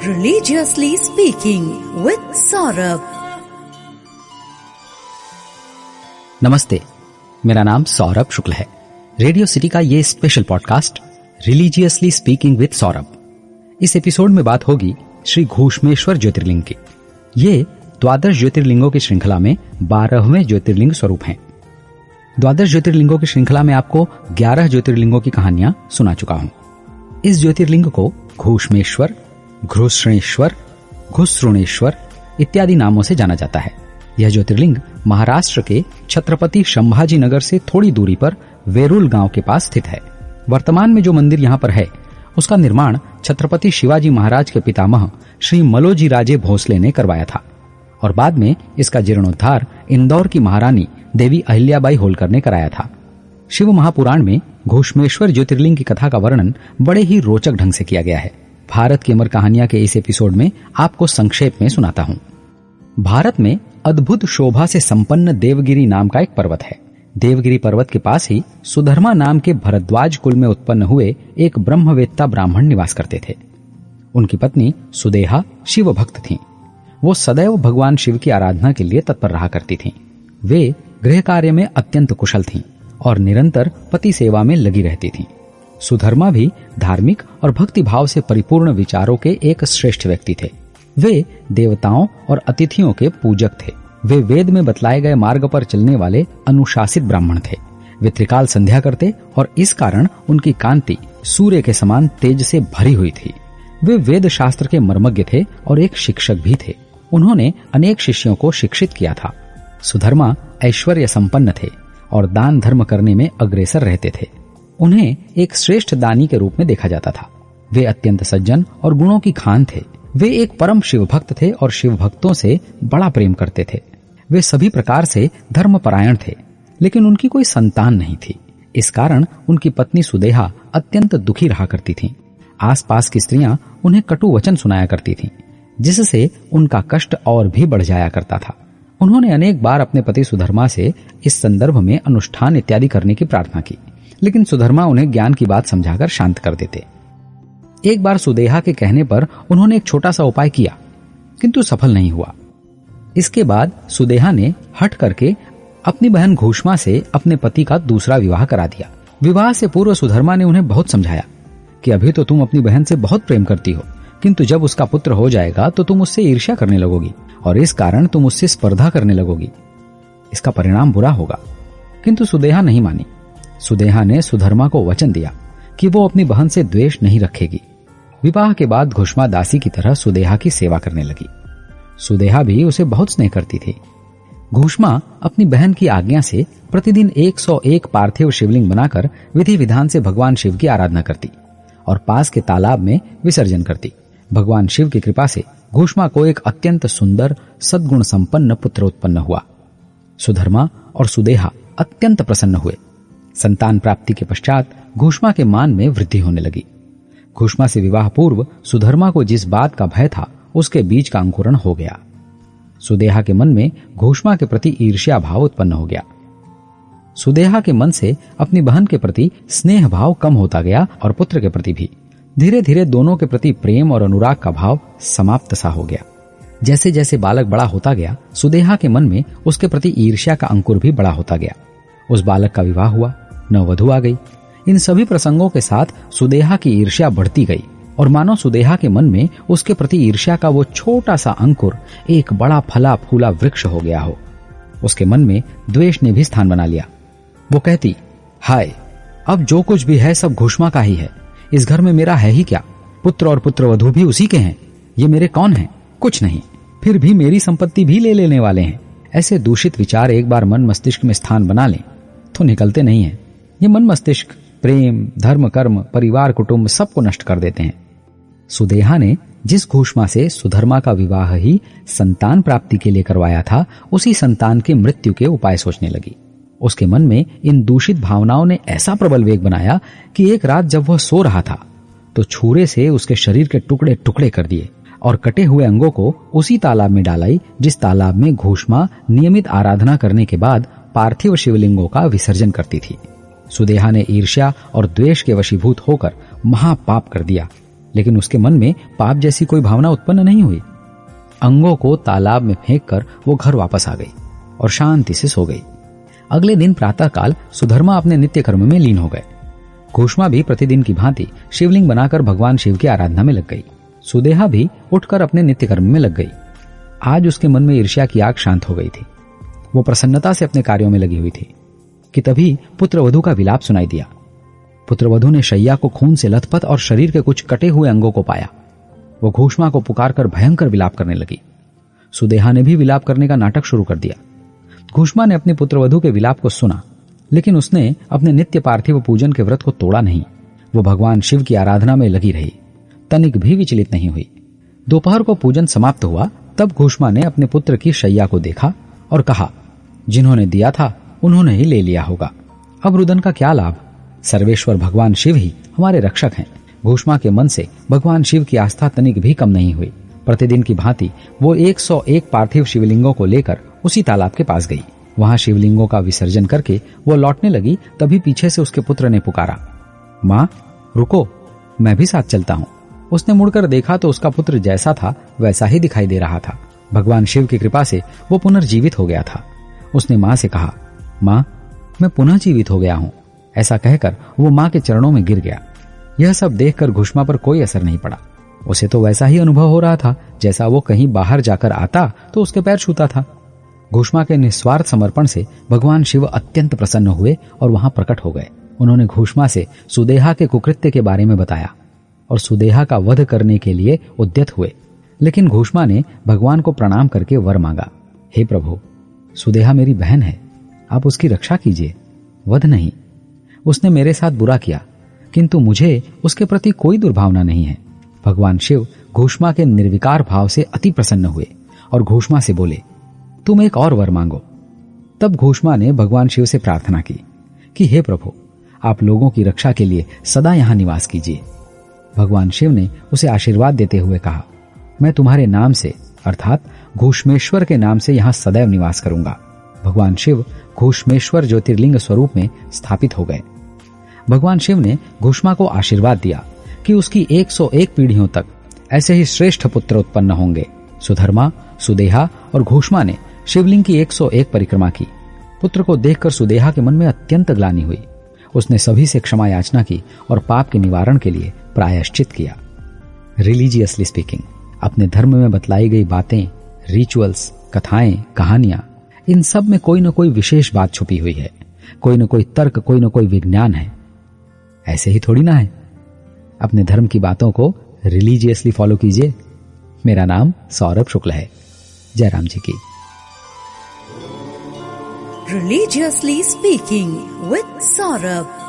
Religiously Speaking with Saurabh. नमस्ते, मेरा नाम सौरभ शुक्ल है। रेडियो सिटी का ये special podcast religiously speaking with Saurabh. इस एपिसोड में बात होगी श्री घूष्मेश्वर ज्योतिर्लिंग की। ये द्वादश ज्योतिर्लिंगों की श्रृंखला में 12वें ज्योतिर्लिंग स्वरूप हैं। द्वादश ज्योतिर्लिंगों की श्रृंखला में आपको 11 ज्योतिर्लिंगों की कहानियां सुना चुका हूं। इस ज्योतिर्लिंग को घूष्मेश्वर, घृष्णेश्वर, घुस्रुणेश्वर इत्यादि नामों से जाना जाता है। यह ज्योतिर्लिंग महाराष्ट्र के छत्रपति संभाजी नगर से थोड़ी दूरी पर वेरुल गांव के पास स्थित है। वर्तमान में जो मंदिर यहाँ पर है उसका निर्माण छत्रपति शिवाजी महाराज के पितामह श्री मलोजी राजे भोसले ने करवाया था और बाद में इसका जीर्णोद्धार इंदौर की महारानी देवी अहिल्याबाई होलकर ने कराया था। शिव महापुराण में घूष्मेश्वर ज्योतिर्लिंग की कथा का वर्णन बड़े ही रोचक ढंग से किया गया है। भारत की अमर कहानियां के इस एपिसोड में आपको संक्षेप में सुनाता हूं। भारत में अद्भुत शोभा से संपन्न देवगिरी नाम का एक पर्वत है। देवगिरी पर्वत के पास ही सुधर्मा नाम के भरद्वाज कुल में उत्पन्न हुए एक ब्रह्मवेत्ता ब्राह्मण निवास करते थे। उनकी पत्नी सुदेहा शिव भक्त थीं। वो सदैव भगवान शिव की आराधना के लिए तत्पर रहा करती थीं। वे गृह कार्य में अत्यंत कुशल थीं और निरंतर पति सेवा में लगी रहती थीं। सुधर्मा भी धार्मिक और भक्ति भाव से परिपूर्ण विचारों के एक श्रेष्ठ व्यक्ति थे। वे देवताओं और अतिथियों के पूजक थे। वे वेद में बतलाए गए मार्ग पर चलने वाले अनुशासित ब्राह्मण थे। वे त्रिकाल संध्या करते और इस कारण उनकी कांति सूर्य के समान तेज से भरी हुई थी। वे वेद शास्त्र के मर्मज्ञ थे और एक शिक्षक भी थे। उन्होंने अनेक शिष्यों को शिक्षित किया था। सुधर्मा ऐश्वर्य संपन्न थे और दान धर्म करने में अग्रसर रहते थे। उन्हें एक श्रेष्ठ दानी के रूप में देखा जाता था। वे अत्यंत सज्जन और गुणों की खान थे। वे एक परम शिव भक्त थे और शिव भक्तों से बड़ा प्रेम करते थे। वे सभी प्रकार से धर्मपरायण थे, लेकिन उनकी कोई संतान नहीं थी। इस कारण उनकी पत्नी सुदेहा अत्यंत दुखी रहा करती थीं। आसपास की स्त्रियां उन्हें कटु वचन सुनाया करती थीं, जिससे उनका कष्ट और भी बढ़ जाया करता था। उन्होंने अनेक बार अपने पति सुधर्मा से इस संदर्भ में अनुष्ठान इत्यादि करने की प्रार्थना की, लेकिन सुधर्मा उन्हें ज्ञान की बात समझाकर शांत कर देते। एक बार सुदेहा के कहने पर उन्होंने एक छोटा सा उपाय किया, किंतु सफल नहीं हुआ। इसके बाद सुदेहा ने हट करके अपनी बहन घूष्मा से अपने पति का दूसरा विवाह करा दिया। विवाह से पूर्व सुधर्मा ने उन्हें बहुत समझाया कि अभी तो तुम अपनी बहन से बहुत प्रेम करती हो, किंतु जब उसका पुत्र हो जाएगा तो तुम उससे ईर्ष्या करने लगोगी और इस कारण तुम उससे स्पर्धा करने लगोगी। इसका परिणाम बुरा होगा। किंतु सुदेहा नहीं मानी। सुदेहा ने सुधर्मा को वचन दिया कि वो अपनी बहन से द्वेष नहीं रखेगी। विवाह के बाद घूष्मा दासी की तरह सुदेहा की सेवा करने लगी। सुदेहा भी उसे बहुत स्नेह करती थी। घूष्मा अपनी बहन की आज्ञा से प्रतिदिन 101 पार्थिव शिवलिंग बनाकर विधि विधान से भगवान शिव की आराधना करती और पास के तालाब में विसर्जन करती। भगवान शिव की कृपा से घूष्मा को एक अत्यंत सुंदर सद्गुण संपन्न पुत्र उत्पन्न हुआ। सुधर्मा और सुदेहा अत्यंत प्रसन्न हुए। संतान प्राप्ति के पश्चात घूष्मा के मान में वृद्धि होने लगी। घूष्मा से विवाह पूर्व सुधर्मा को जिस बात का भय था उसके बीज का अंकुरण हो गया। सुदेहा के मन में घूष्मा के प्रति ईर्ष्या भाव उत्पन्न हो गया। सुदेहा के मन से अपनी बहन के प्रति स्नेह भाव कम होता गया और पुत्र के प्रति भी। धीरे धीरे दोनों के प्रति प्रेम और अनुराग का भाव समाप्त सा हो गया। जैसे जैसे बालक बड़ा होता गया, सुदेहा के मन में उसके प्रति ईर्ष्या का अंकुर भी बड़ा होता गया। उस बालक का विवाह हुआ, नववधू आ गई। इन सभी प्रसंगों के साथ सुदेहा की ईर्ष्या बढ़ती गई और मानो सुदेहा के मन में उसके प्रति ईर्ष्या का वो छोटा सा अंकुर एक बड़ा फला फूला वृक्ष हो गया हो। उसके मन में द्वेष ने भी स्थान बना लिया। वो कहती, हाय, अब जो कुछ भी है सब घूष्मा का ही है। इस घर में मेरा है ही क्या? पुत्र और पुत्रवधू भी उसी के हैं। ये मेरे कौन हैं? कुछ नहीं। फिर भी मेरी संपत्ति भी ले लेने वाले हैं। ऐसे दूषित विचार एक बार मन मस्तिष्क में स्थान बना लें तो निकलते नहीं हैं। ये मन मस्तिष्क प्रेम, धर्म, कर्म, परिवार, कुटुंब सबको नष्ट कर देते हैं। सुदेहा ने जिस घूष्मा से सुधर्मा का विवाह ही संतान प्राप्ति के लिए करवाया था, उसी संतान के मृत्यु के उपाय सोचने लगी। उसके मन में इन दूषित भावनाओं ने ऐसा प्रबल वेग बनाया कि एक रात जब वह सो रहा था तो छुरे से उसके शरीर के टुकड़े टुकड़े कर दिए और कटे हुए अंगों को उसी तालाब में डालाई जिस तालाब में घूष्मा नियमित आराधना करने के बाद पार्थिव शिवलिंगों का विसर्जन करती थी। सुदेहा ने ईर्ष्या और द्वेष के वशीभूत होकर महापाप कर दिया। लेकिन उसके मन में पाप जैसी कोई भावना उत्पन्न नहीं हुई। अंगों को तालाब में फेंककर वो घर वापस आ गई और शांति से सो गई। अगले दिन प्रातःकाल सुधर्मा अपने नित्य कर्म में लीन हो गए। घूष्मा भी प्रतिदिन की भांति शिवलिंग बनाकर भगवान शिव की आराधना में लग गई। सुदेहा भी उठकर अपने नित्य कर्म में लग गई। आज उसके मन में ईर्ष्या की आग शांत हो गई थी। वो प्रसन्नता से अपने कार्यों में लगी हुई थी कि तभी पुत्रवधू का विलाप सुनाई दिया। पुत्रवधू ने शैया को खून से लथपथ और शरीर के कुछ कटे हुए अंगों को पाया। वो घूष्मा को पुकारकर भयंकर विलाप करने लगी। सुदेहा ने भी विलाप करने का नाटक शुरू कर दिया। घूष्मा ने अपनी पुत्रवधू के विलाप को सुना, लेकिन उसने अपने नित्य पार्थिव पूजन के व्रत को तोड़ा नहीं। वो भगवान शिव की आराधना में लगी रही, तनिक भी विचलित नहीं हुई। दोपहर को पूजन समाप्त हुआ तब घूष्मा ने अपने पुत्र की शैया को देखा और कहा, जिन्होंने दिया था उन्होंने ही ले लिया होगा, अब रुदन का क्या लाभ। सर्वेश्वर भगवान शिव ही हमारे रक्षक हैं। घूष्मा के मन से भगवान शिव की आस्था तनिक भी कम नहीं हुई। प्रतिदिन की भांति वो 101 पार्थिव शिवलिंगों को लेकर उसी तालाब के पास गई। वहां शिवलिंगों का विसर्जन करके वो लौटने लगी, तभी पीछे से उसके पुत्र ने पुकारा, माँ रुको, मैं भी साथ चलता हूँ। उसने मुड़कर देखा तो उसका पुत्र जैसा था वैसा ही दिखाई दे रहा था। भगवान शिव की कृपा से वो पुनर्जीवित हो गया था। उसने माँ से कहा, माँ मैं पुनः जीवित हो गया हूँ। ऐसा कहकर वो माँ के चरणों में गिर गया। यह सब देखकर घूष्मा पर कोई असर नहीं पड़ा। उसे तो वैसा ही अनुभव हो रहा था जैसा वो कहीं बाहर जाकर आता तो उसके पैर छूता था। घूष्मा के निस्वार्थ समर्पण से भगवान शिव अत्यंत प्रसन्न हुए और वहां प्रकट हो गए। उन्होंने घूष्मा से सुदेहा के कुकृत्य के बारे में बताया और सुदेहा का वध करने के लिए उद्यत हुए। लेकिन घूष्मा ने भगवान को प्रणाम करके वर मांगा, हे प्रभु, सुदेहा मेरी बहन है, आप उसकी रक्षा कीजिए, वध नहीं। उसने मेरे साथ बुरा किया, किंतु मुझे उसके प्रति कोई दुर्भावना नहीं है। भगवान शिव घूष्मा के निर्विकार भाव से अति प्रसन्न हुए और घूष्मा से बोले, तुम एक और वर मांगो। तब घूष्मा ने भगवान शिव से प्रार्थना की कि हे प्रभु, आप लोगों की रक्षा के लिए सदा यहां निवास कीजिए। भगवान शिव ने उसे आशीर्वाद देते हुए कहा, मैं तुम्हारे नाम से अर्थात घूष्मेश्वर के नाम से यहां सदैव निवास करूंगा। भगवान शिव घूष्मेश्वर ज्योतिर्लिंग स्वरूप में स्थापित हो गए। भगवान शिव ने घूष्मा को आशीर्वाद दिया कि उसकी 101 पीढ़ियों तक ऐसे ही श्रेष्ठ पुत्र उत्पन्न होंगे। सुधर्मा, सुदेहा और घूष्मा ने शिवलिंग की 101 परिक्रमा की। पुत्र को देखकर सुदेहा के मन में अत्यंत ग्लानि हुई। उसने सभी से क्षमा याचना की और पाप के निवारण के लिए प्रायश्चित किया। रिलीजियसली स्पीकिंग, अपने धर्म में बतलाई गई बातें, रिचुअल्स, कथाएं, कहानियां, इन सब में कोई न कोई विशेष बात छुपी हुई है, कोई न कोई तर्क, कोई न कोई विज्ञान है। ऐसे ही थोड़ी ना है। अपने धर्म की बातों को रिलीजियसली फॉलो कीजिए। मेरा नाम सौरभ शुक्ल है। जयराम जी की। Religiously Speaking with Saurabh.